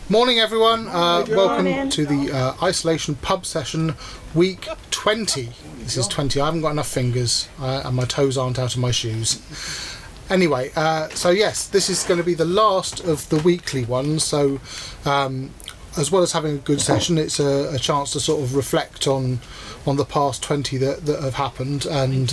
Morning everyone, welcome morning. to the Isolation Pub Session week 20. This is 20, I haven't got enough fingers and my toes aren't out of my shoes. Anyway, so yes, this is going to be the last of the weekly ones, so as well as having a good session, it's a chance to sort of reflect on the past 20 that have happened and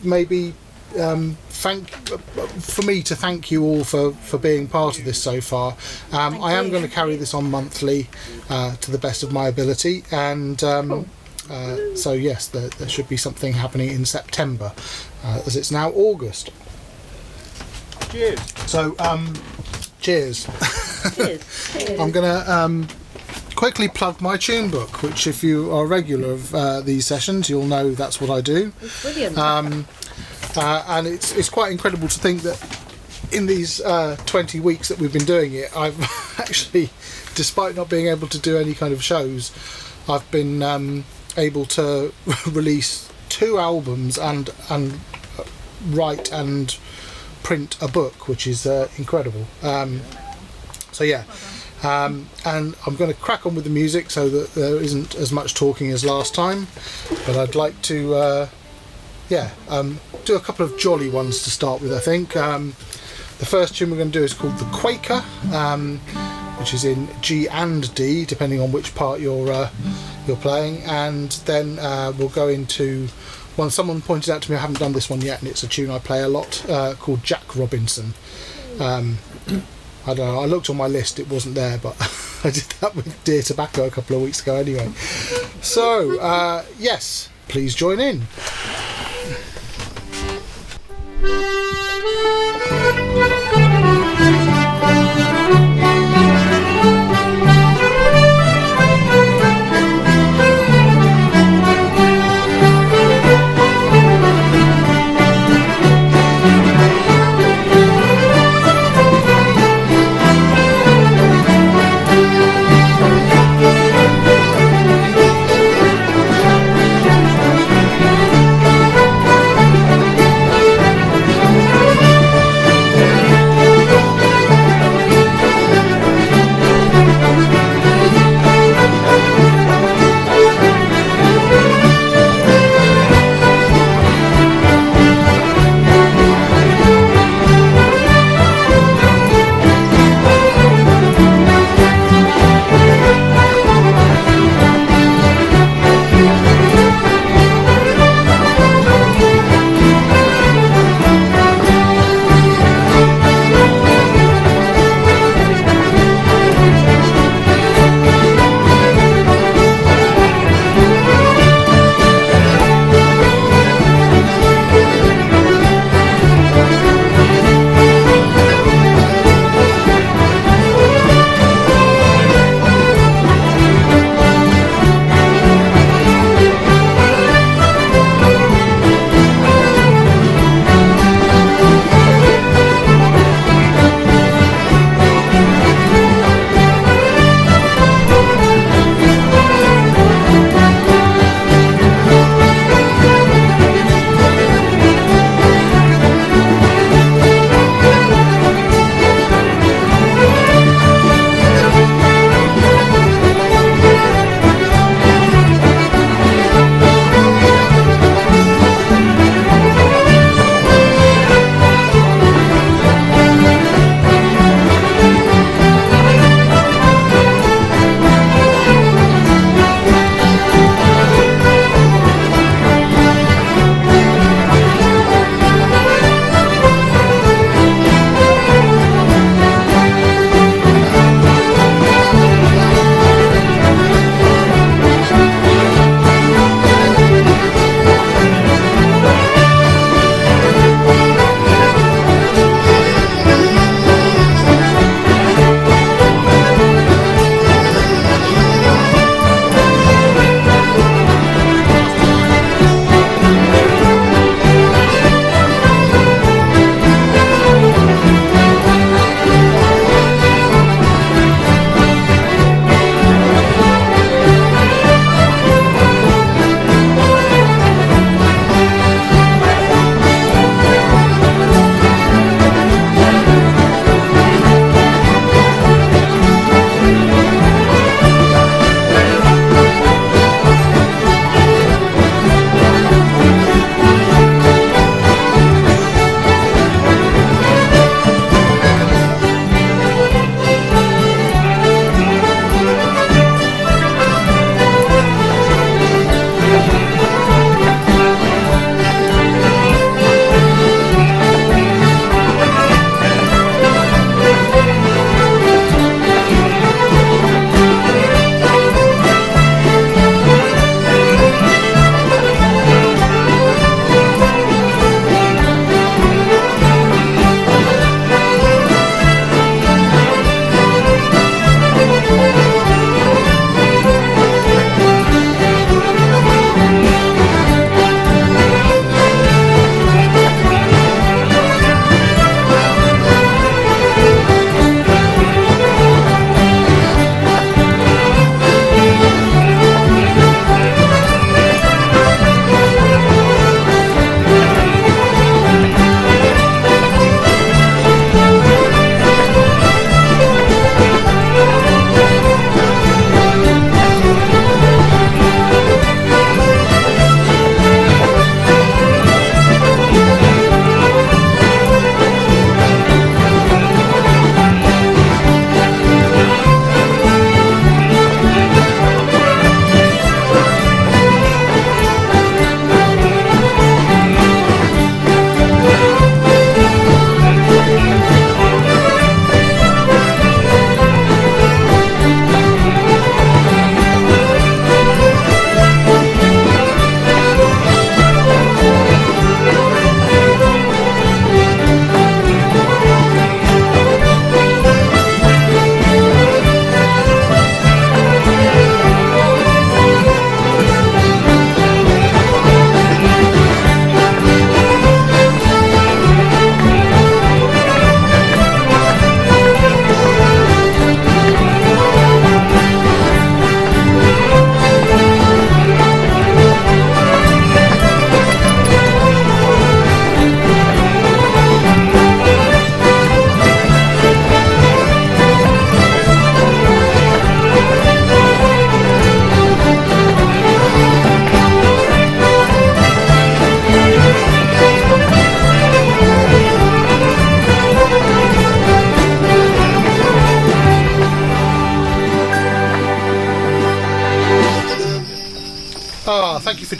maybe for me to thank you all for being part of this so far. I am going to carry this on monthly to the best of my ability, and so yes, there should be something happening in September as it's now August. Cheers. So cheers. Cheers. I'm going to quickly plug my tune book, which if you are regular of these sessions you'll know that's what I do. It's brilliant. And it's quite incredible to think that in these 20 weeks that we've been doing it, I've actually, despite not being able to do any kind of shows, I've been able to release 2 albums and write and print a book, which is incredible. So yeah, and I'm going to crack on with the music so that there isn't as much talking as last time, but I'd like to do a couple of jolly ones to start with, I think. The first tune we're going to do is called The Quaker, which is in G and D, depending on which part you're playing, and then we'll go into one someone pointed out to me. I haven't done this one yet, and it's a tune I play a lot, called Jack Robinson. I don't know, I looked on my list, it wasn't there, but I did that with Dear Tobacco a couple of weeks ago anyway. So, yes, please join in.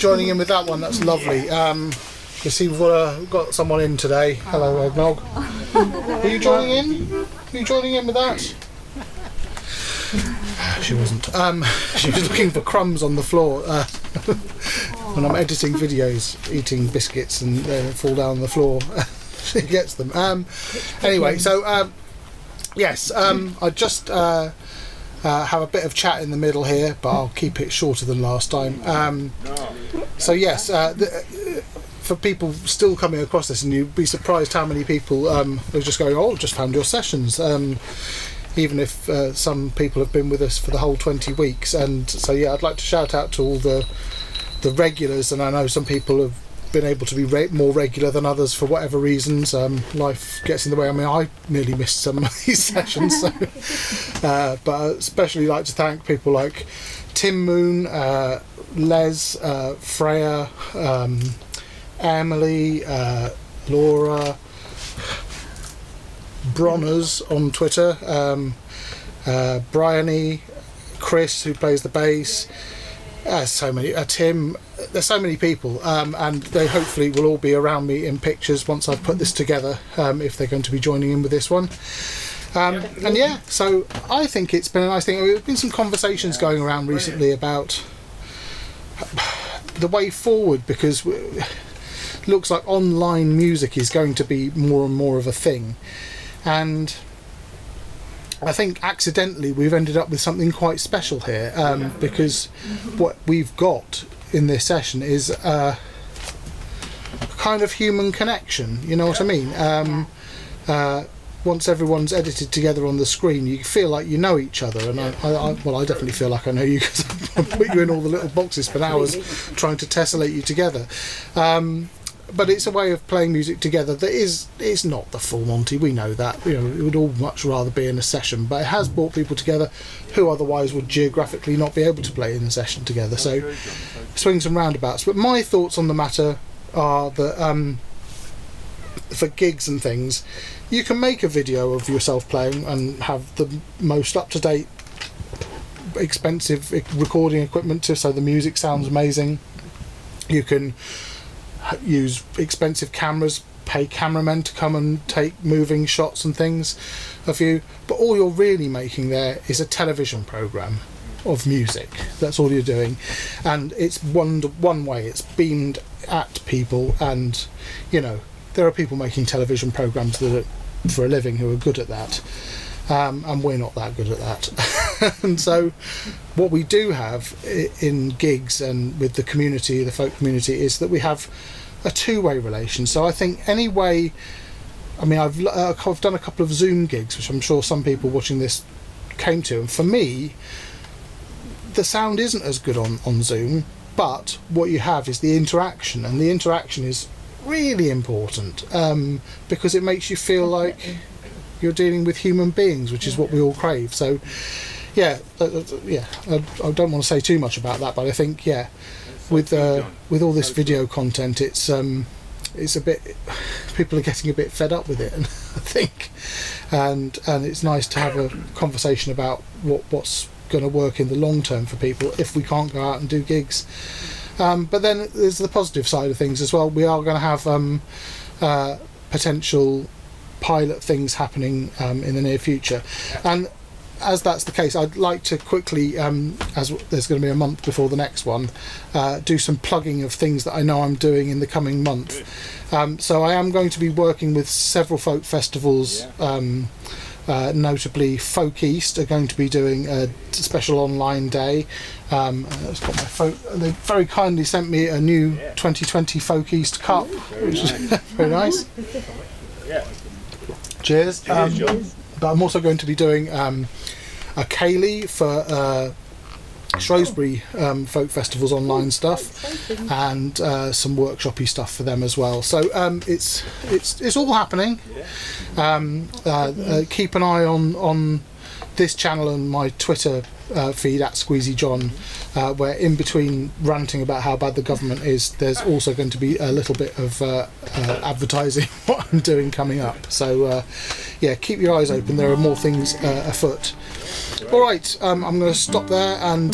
joining in with that one. That's lovely. You see, we've got someone in today. Hello, Eggnog. Are you joining in? Are you joining in with that? She wasn't. She was looking for crumbs on the floor when I'm editing videos, eating biscuits and they fall down on the floor. She gets them. Anyway, so yes, I just have a bit of chat in the middle here, but I'll keep it shorter than last time. So yes, for people still coming across this, and you'd be surprised how many people are just going, "Oh, just found your sessions." Even if some people have been with us for the whole 20 weeks. And so yeah, I'd like to shout out to all the regulars, and I know some people have been able to be more regular than others for whatever reasons. Life gets in the way. I mean, I nearly missed some of these sessions, so, but I especially like to thank people like Tim Moon, Les, Freya, Emily, Laura, Bronners on Twitter, Bryony, Chris who plays the bass, so many, Tim. There's so many people, and they hopefully will all be around me in pictures once I've put this together, if they're going to be joining in with this one. And yeah, so I think it's been a nice thing. There's been some conversations going around recently about the way forward, because it looks like online music is going to be more and more of a thing. And I think accidentally we've ended up with something quite special here, because what we've got in this session is a kind of human connection, you know what I mean? Once everyone's edited together on the screen, you feel like you know each other, and I definitely feel like I know you, because I put you in all the little boxes for hours trying to tessellate you together. But it's a way of playing music together that is not the full Monty. We know that. You know, it would all much rather be in a session, but it has brought people together who otherwise would geographically not be able to play in a session together. So swings and roundabouts. But my thoughts on the matter are that for gigs and things, you can make a video of yourself playing and have the most up-to-date, expensive recording equipment so the music sounds amazing. You can use expensive cameras, pay cameramen to come and take moving shots and things of you, but all you're really making there is a television program of music. That's all you're doing, and it's one way. It's beamed at people, and you know, there are people making television programs that are for a living who are good at that, and we're not that good at that. And so what we do have in gigs and with the community, the folk community, is that we have a two-way relation. So I think any way, I mean, I've done a couple of Zoom gigs, which I'm sure some people watching this came to, and for me the sound isn't as good on Zoom, but what you have is the interaction, and the interaction is really important, because it makes you feel like you're dealing with human beings, which is what we all crave. So yeah, I don't want to say too much about that, but I think with all this video content, it's a bit, people are getting a bit fed up with it, and I think, and it's nice to have a conversation about what's going to work in the long term for people if we can't go out and do gigs. But then there's the positive side of things as well. We are going to have potential pilot things happening in the near future, and as that's the case, I'd like to quickly, as there's going to be a month before the next one, do some plugging of things that I know I'm doing in the coming month. So I am going to be working with several folk festivals, notably Folk East are going to be doing a special online day. It's got my folk, they very kindly sent me a new 2020 Folk East Cup, which is very nice. Cheers. But I'm also going to be doing a Ceilidh for Shrewsbury Folk Festival's online stuff, and some workshopy stuff for them as well. So it's all happening. Keep an eye on this channel and my Twitter feed at Squeezy John, where in between ranting about how bad the government is, there's also going to be a little bit of advertising what I'm doing coming up. So yeah, keep your eyes open. There are more things afoot. All right, I'm going to stop there and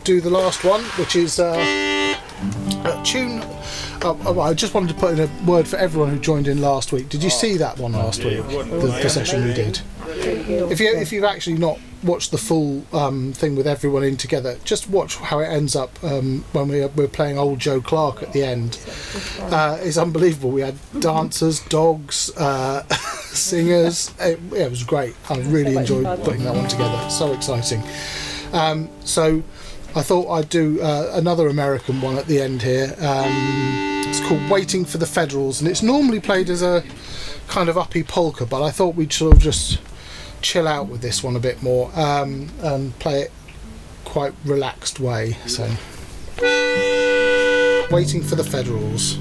do the last one, which is Tune. I just wanted to put in a word for everyone who joined in last week. Did you see that one last week? The session we did. If you've actually not watched the full thing with everyone in together, just watch how it ends up when we're playing Old Joe Clark at the end. It's unbelievable. We had dancers, dogs, singers. It was great. I really enjoyed putting that one together. So exciting. So I thought I'd do another American one at the end here. It's called Waiting for the Federals, and it's normally played as a kind of uppy polka, but I thought we'd sort of just chill out with this one a bit more and play it quite relaxed way. So, Waiting for the Federals.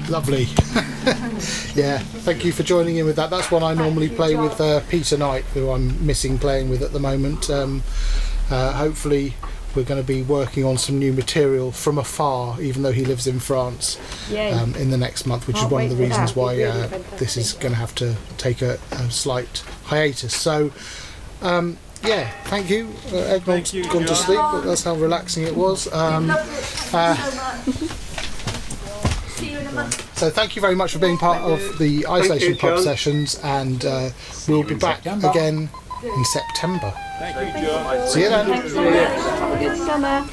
Lovely. Yeah, thank you for joining in with that. That's one I normally play with Peter Knight, who I'm missing playing with at the moment. Hopefully we're going to be working on some new material from afar, even though he lives in France, in the next month, which is one of the reasons why this is going to have to take a slight hiatus. So yeah, thank you. Eggnog's gone to sleep, but that's how relaxing it was. See you in a month. So thank you very much for being part of the Isolation Pub John. sessions, and we'll be back again in September. Thank you, John. See you then. Have a good summer.